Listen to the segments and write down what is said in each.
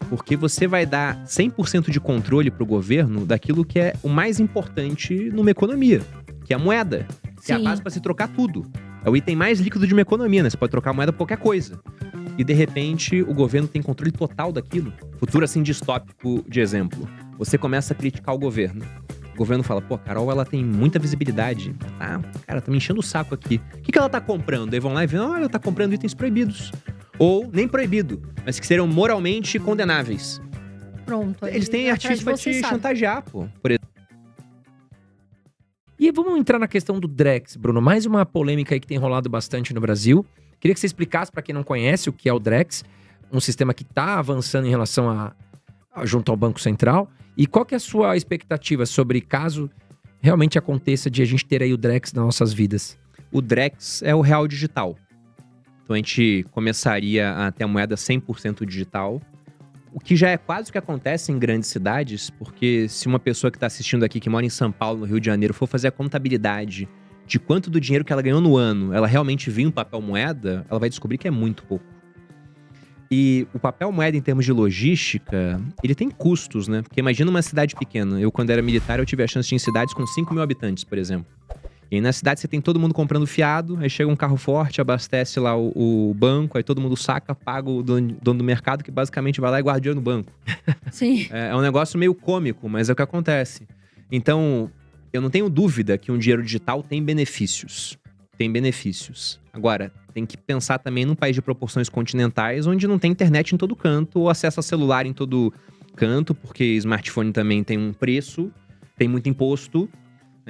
Porque você vai dar 100% de controle pro governo daquilo que é o mais importante numa economia, que é a moeda, que é a Sim. base para se trocar tudo. É o item mais líquido de uma economia, né? Você pode trocar a moeda por qualquer coisa. E, de repente, o governo tem controle total daquilo. Futuro, assim, distópico de exemplo. Você começa a criticar o governo. O governo fala, pô, a Carol, ela tem muita visibilidade. Cara, tá me enchendo o saco aqui. O que ela tá comprando? Aí vão lá e veem, ela tá comprando itens proibidos. Ou nem proibido, mas que seriam moralmente condenáveis. Pronto. aí Eles têm atrás artifício de pra você, te sabe? chantagear, pô. Por exemplo. E vamos entrar na questão do Drex, Bruno. Mais uma polêmica aí que tem rolado bastante no Brasil. Queria que você explicasse para quem não conhece o que é o Drex, um sistema que está avançando em relação junto ao Banco Central. E qual que é a sua expectativa sobre caso realmente aconteça de a gente ter aí o Drex nas nossas vidas? O Drex é o real digital. Então a gente começaria a ter a moeda 100% digital, o que já é quase o que acontece em grandes cidades, porque se uma pessoa que está assistindo aqui, que mora em São Paulo, no Rio de Janeiro, for fazer a contabilidade de quanto do dinheiro que ela ganhou no ano, ela realmente viu em papel moeda, ela vai descobrir que é muito pouco. E o papel moeda, em termos de logística, ele tem custos, né? Porque imagina uma cidade pequena. Eu, quando era militar, eu tive a chance de ir em cidades com 5 mil habitantes, por exemplo. E aí na cidade você tem todo mundo comprando fiado, aí chega um carro forte, abastece lá o banco, aí todo mundo saca, paga o dono do mercado, que basicamente vai lá e guarda dinheiro no banco. Sim. É um negócio meio cômico, mas é o que acontece. Então, eu não tenho dúvida que um dinheiro digital tem benefícios. Tem benefícios. Agora, tem que pensar também num país de proporções continentais, onde não tem internet em todo canto, ou acesso a celular em todo canto, porque smartphone também tem um preço, tem muito imposto.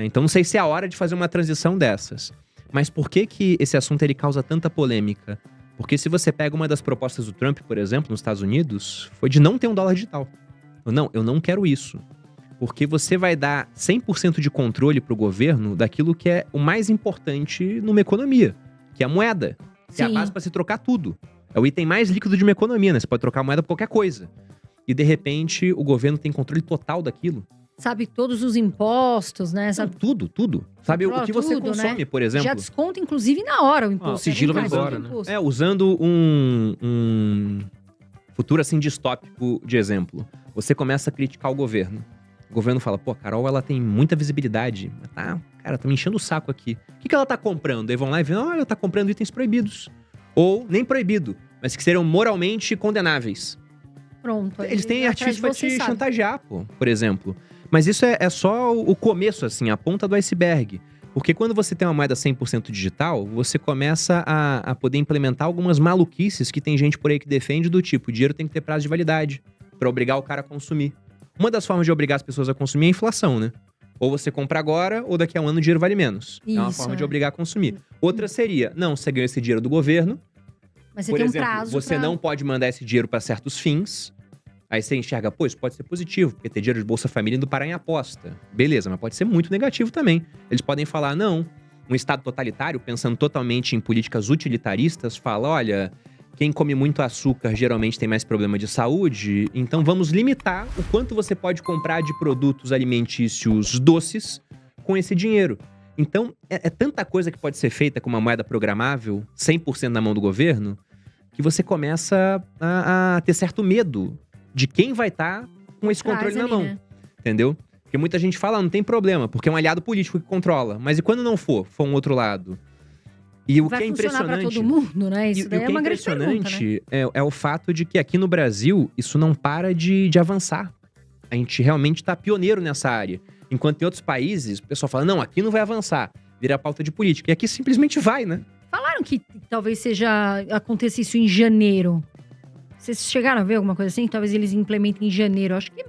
Então não sei se é a hora de fazer uma transição dessas. Mas por que esse assunto ele causa tanta polêmica? Porque se você pega uma das propostas do Trump, por exemplo, nos Estados Unidos, foi de não ter um dólar digital. Não, eu não quero isso. Porque você vai dar 100% de controle pro governo daquilo que é o mais importante numa economia, que é a moeda, que é a Sim. base para se trocar tudo. É o item mais líquido de uma economia, né? Você pode trocar a moeda por qualquer coisa. E, de repente, o governo tem controle total daquilo. Sabe todos os impostos, né? Não, Sabe tudo. Sabe o que você tudo, consome, né? por exemplo? Já desconta, inclusive, na hora o imposto. o sigilo Vem vai cá, embora, o né? imposto. Usando um futuro, assim, distópico de exemplo. Você começa a criticar o governo. O governo fala, pô, a Carol, ela tem muita visibilidade. Cara, tá me enchendo o saco aqui. O que ela tá comprando? Aí vão lá e veem, ela tá comprando itens proibidos. Ou nem proibido, mas que seriam moralmente condenáveis. Pronto. aí Eles têm atrás de artifício pra você, te sabe? chantagear, pô, por exemplo. Mas isso é só o começo, assim, a ponta do iceberg. Porque quando você tem uma moeda 100% digital, você começa a poder implementar algumas maluquices que tem gente por aí que defende, do tipo, o dinheiro tem que ter prazo de validade, pra obrigar o cara a consumir. Uma das formas de obrigar as pessoas a consumir é a inflação, né? Ou você compra agora, ou daqui a um ano o dinheiro vale menos. É uma Isso, forma de é. obrigar a consumir. Outra seria, não, você ganhou esse dinheiro do governo, Mas você por tem exemplo, um prazo você pra... não pode mandar esse dinheiro para certos fins. Aí você enxerga, pô, isso pode ser positivo, porque ter dinheiro de Bolsa Família indo parar em aposta. Beleza, mas pode ser muito negativo também. Eles podem falar, não, um Estado totalitário, pensando totalmente em políticas utilitaristas, fala, olha, quem come muito açúcar geralmente tem mais problema de saúde, então vamos limitar o quanto você pode comprar de produtos alimentícios doces com esse dinheiro. Então, é tanta coisa que pode ser feita com uma moeda programável, 100% na mão do governo, que você começa a ter certo medo de quem vai estar com esse controle na ali, mão, né? entendeu? Porque muita gente fala, não tem problema, porque é um aliado político que controla. Mas e quando não for um outro lado? E o Vai que é funcionar pra impressionante... todo mundo, né? Isso E daí o é que é uma grande pergunta, né? impressionante é o fato de que aqui no Brasil, isso não para de avançar. A gente realmente tá pioneiro nessa área. Enquanto em outros países, o pessoal fala, não, aqui não vai avançar. Vira pauta de política. E aqui simplesmente vai, né? Falaram que talvez aconteça isso em janeiro. Vocês chegaram a ver alguma coisa assim? Talvez eles implementem em janeiro. Acho que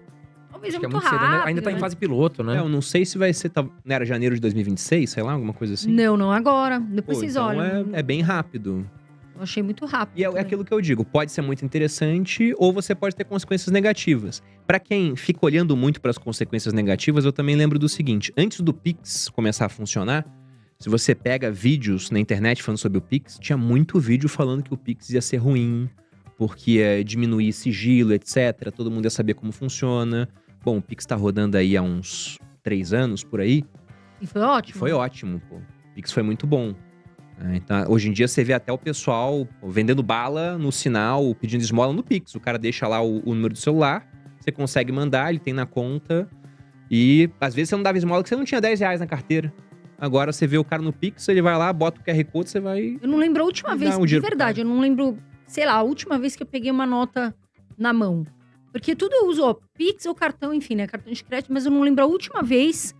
talvez Acho que é muito rápido. cedo. Ainda tá em né? fase piloto, né? Eu não sei se vai ser, não era janeiro de 2026, sei lá, alguma coisa assim. Não agora. Depois Pô, vocês então olham. é bem rápido. Eu achei muito rápido. E é também. aquilo que eu digo, pode ser muito interessante ou você pode ter consequências negativas. Pra quem fica olhando muito para as consequências negativas, eu também lembro do seguinte, antes do Pix começar a funcionar, se você pega vídeos na internet falando sobre o Pix, tinha muito vídeo falando que o Pix ia ser ruim, porque ia diminuir sigilo, etc. Todo mundo ia saber como funciona. Bom, o Pix tá rodando aí há uns 3 anos, por aí. E foi ótimo. E foi ótimo, pô. O Pix foi muito bom. Então, hoje em dia você vê até o pessoal vendendo bala no sinal, pedindo esmola no Pix. O cara deixa lá o número do celular, você consegue mandar, ele tem na conta. E às vezes você não dava esmola porque você não tinha 10 reais na carteira. Agora você vê o cara no Pix, ele vai lá, bota o QR Code, você vai... Eu não lembro a última vez, um de dinheiro pro verdade, eu não lembro, sei lá, a última vez que eu peguei uma nota na mão. Porque tudo eu uso, ó, Pix ou cartão, enfim, né, cartão de crédito, mas eu não lembro a última vez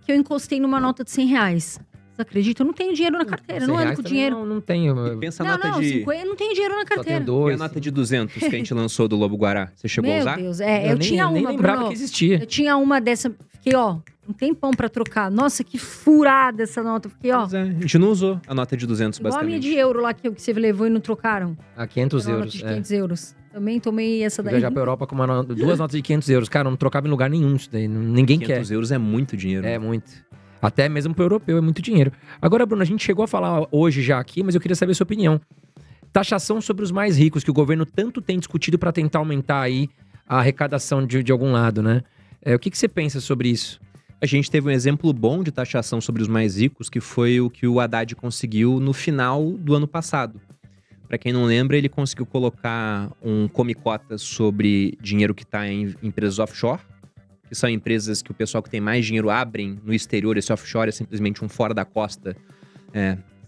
que eu encostei numa nota de 100 reais. Você acredita? Eu não tenho dinheiro na carteira, eu não ando com dinheiro. Não tenho. Pensa a Não, nota não, de... 50, eu não tenho dinheiro na Só tenho carteira. E dois. a nota de 200 que a gente lançou do Lobo Guará? Você chegou a Meu usar? Deus, eu nem, tinha nem uma, lembrava Bruno. que existia. Eu tinha uma dessa, fiquei, ó, um tempão pra trocar. Nossa, que furada essa nota. Fiquei, ó, Pois é, a gente não usou a nota de 200, igual a minha basicamente. de euro lá que você levou e não trocaram. A 500 Era uma euros. nota de 500 euros. Também tomei essa daí. Viajar pra Europa com duas notas de 500 euros. Cara, eu não trocava em lugar nenhum isso daí. Ninguém quer. 500 euros é muito dinheiro. É muito. Até mesmo pro europeu é muito dinheiro. Agora, Bruno, a gente chegou a falar hoje já aqui, mas eu queria saber a sua opinião. Taxação sobre os mais ricos, que o governo tanto tem discutido para tentar aumentar aí a arrecadação de algum lado, né? O que você pensa sobre isso? A gente teve um exemplo bom de taxação sobre os mais ricos, que foi o que o Haddad conseguiu no final do ano passado. Para quem não lembra, ele conseguiu colocar um come-cotas sobre dinheiro que está em empresas offshore, que são empresas que o pessoal que tem mais dinheiro abrem no exterior. Esse offshore é simplesmente um fora da costa,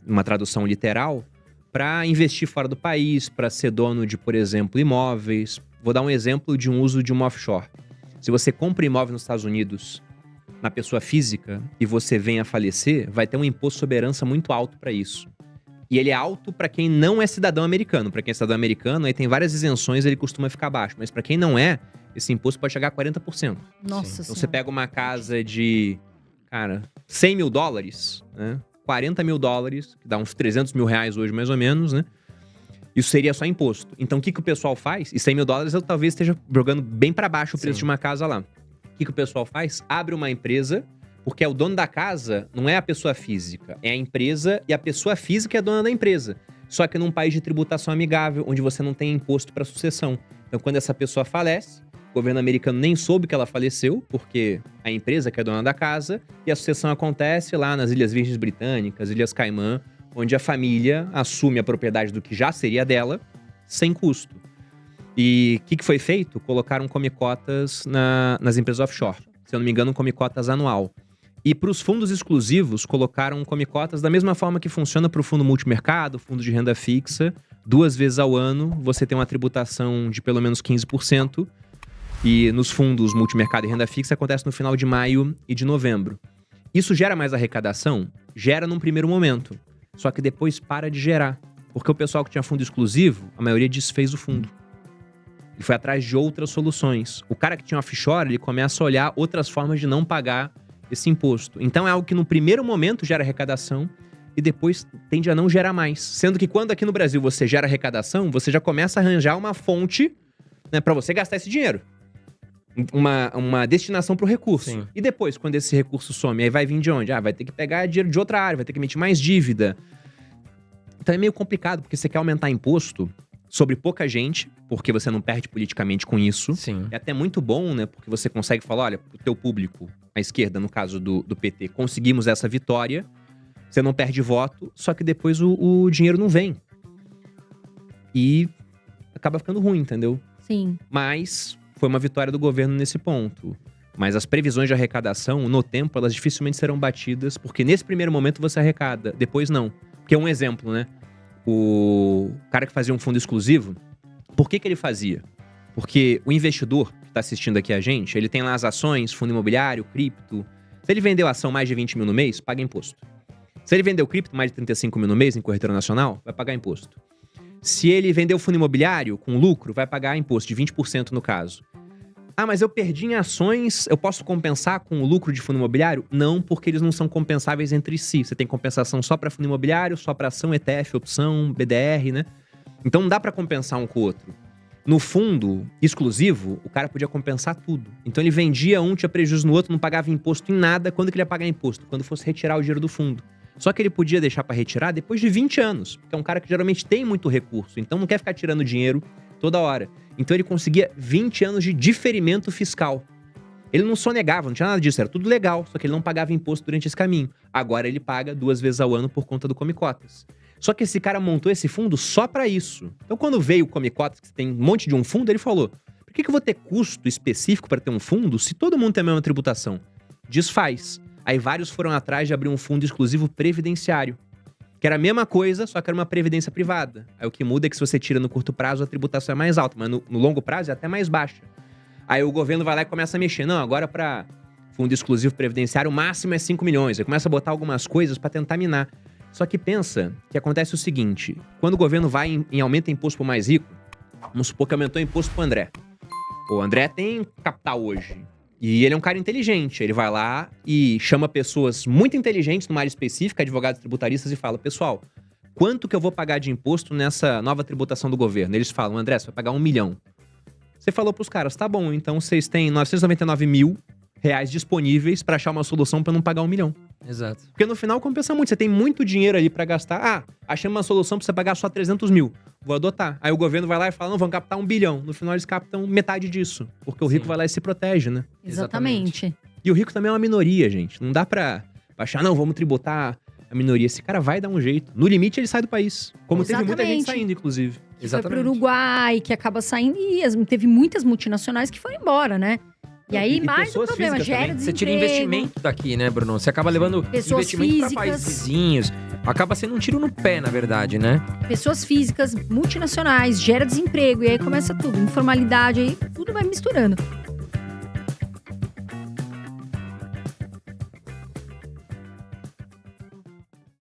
uma tradução literal, para investir fora do país, para ser dono de, por exemplo, imóveis. Vou dar um exemplo de um uso de uma offshore. Se você compra imóvel nos Estados Unidos, na pessoa física, e você vem a falecer, vai ter um imposto sobre herança muito alto para isso. E ele é alto para quem não é cidadão americano. Para quem é cidadão americano, aí tem várias isenções, ele costuma ficar baixo. Mas para quem não é, esse imposto pode chegar a 40%. Nossa Então você Senhora. pega uma casa de, cara, 100 mil dólares, né? 40 mil dólares, que dá uns 300 mil reais hoje mais ou menos, né? Isso seria só imposto. Então o que o pessoal faz? E 100 mil dólares eu talvez esteja jogando bem para baixo o preço de uma casa lá. O que o pessoal faz? Abre uma empresa, porque o dono da casa não é a pessoa física, é a empresa, e a pessoa física é a dona da empresa. Só que num país de tributação amigável, onde você não tem imposto para sucessão. Então quando essa pessoa falece, o governo americano nem soube que ela faleceu, porque a empresa que é dona da casa, e a sucessão acontece lá nas Ilhas Virgens Britânicas, Ilhas Caimã, onde a família assume a propriedade do que já seria dela, sem custo. E o que foi feito? Colocaram come-cotas nas empresas offshore. Se eu não me engano, um come-cotas anual. E para os fundos exclusivos, colocaram come-cotas da mesma forma que funciona para o fundo multimercado, fundo de renda fixa. 2 vezes ao ano, você tem uma tributação de pelo menos 15%. E nos fundos multimercado e renda fixa acontece no final de maio e de novembro. Isso gera mais arrecadação? Gera num primeiro momento. Só que depois para de gerar. Porque o pessoal que tinha fundo exclusivo, a maioria desfez o fundo. E foi atrás de outras soluções. O cara que tinha offshore, ele começa a olhar outras formas de não pagar esse imposto. Então é algo que no primeiro momento gera arrecadação e depois tende a não gerar mais. Sendo que quando aqui no Brasil você gera arrecadação, você já começa a arranjar uma fonte, né, para você gastar esse dinheiro. Uma destinação para o recurso. Sim. E depois, quando esse recurso some, aí vai vir de onde? Vai ter que pegar dinheiro de outra área, vai ter que emitir mais dívida. Então é meio complicado, porque você quer aumentar imposto sobre pouca gente, porque você não perde politicamente com isso. Sim. É até muito bom, né? Porque você consegue falar, olha, pro teu público, a esquerda, no caso do PT, conseguimos essa vitória, você não perde voto, só que depois o dinheiro não vem. E acaba ficando ruim, entendeu? Sim. Mas foi uma vitória do governo nesse ponto. Mas as previsões de arrecadação, no tempo, elas dificilmente serão batidas, porque nesse primeiro momento você arrecada, depois não. Porque um exemplo, né? O cara que fazia um fundo exclusivo, por que ele fazia? Porque o investidor que está assistindo aqui a gente, ele tem lá as ações, fundo imobiliário, cripto. Se ele vendeu ação mais de 20 mil no mês, paga imposto. Se ele vendeu cripto mais de 35 mil no mês em corretora nacional, vai pagar imposto. Se ele vendeu fundo imobiliário com lucro, vai pagar imposto de 20% no caso. Ah, mas eu perdi em ações, eu posso compensar com o lucro de fundo imobiliário? Não, porque eles não são compensáveis entre si. Você tem compensação só para fundo imobiliário, só para ação, ETF, opção, BDR, né? Então não dá para compensar um com o outro. No fundo exclusivo, o cara podia compensar tudo. Então ele vendia um, tinha prejuízo no outro, não pagava imposto em nada. Quando que ele ia pagar imposto? Quando fosse retirar o dinheiro do fundo. Só que ele podia deixar para retirar depois de 20 anos. Porque é um cara que geralmente tem muito recurso, então não quer ficar tirando dinheiro toda hora. Então ele conseguia 20 anos de diferimento fiscal. Ele não sonegava, não tinha nada disso, era tudo legal, só que ele não pagava imposto durante esse caminho. Agora ele paga 2 vezes ao ano por conta do come-cotas. Só que esse cara montou esse fundo só pra isso. Então, quando veio o Come Cotas, que tem um monte de um fundo, ele falou: por que eu vou ter custo específico pra ter um fundo se todo mundo tem a mesma tributação? Desfaz. Aí vários foram atrás de abrir um fundo exclusivo previdenciário. Que era a mesma coisa, só que era uma previdência privada. Aí o que muda é que se você tira no curto prazo, a tributação é mais alta, mas no longo prazo é até mais baixa. Aí o governo vai lá e começa a mexer. Não, agora pra fundo exclusivo previdenciário, o máximo é 5 milhões. Aí começa a botar algumas coisas pra tentar minar. Só que pensa que acontece o seguinte: quando o governo vai em aumenta imposto pro mais rico, vamos supor que aumentou o imposto pro André. O André tem capital hoje. E ele é um cara inteligente. Ele vai lá e chama pessoas muito inteligentes numa área específica, advogados tributaristas, e fala: pessoal, quanto que eu vou pagar de imposto nessa nova tributação do governo? Eles falam: André, você vai pagar 1 milhão. Você falou pros caras: tá bom, então vocês têm 999 mil reais disponíveis pra achar uma solução pra não pagar 1 milhão. Exato. Porque no final compensa muito. Você tem muito dinheiro ali pra gastar. Ah, achei uma solução pra você pagar só 300 mil. Vou adotar. Aí o governo vai lá e fala: não, vamos captar 1 bilhão. No final eles captam metade disso. Porque o rico vai lá e se protege, né? Exatamente. E o rico também é uma minoria, gente. Não dá pra achar, não, vamos tributar a minoria. Esse cara vai dar um jeito. No limite, ele sai do país. Como teve muita gente saindo, inclusive. Que foi pro Uruguai, que acaba saindo. E teve muitas multinacionais que foram embora, né? E aí, mais um problema, gera desemprego. Você tira investimento daqui, né, Bruno? Você acaba levando pessoas investimento físicas pra países vizinhos. Acaba sendo um tiro no pé, na verdade, né? Pessoas físicas, multinacionais, gera desemprego. E aí começa tudo, informalidade, aí tudo vai misturando.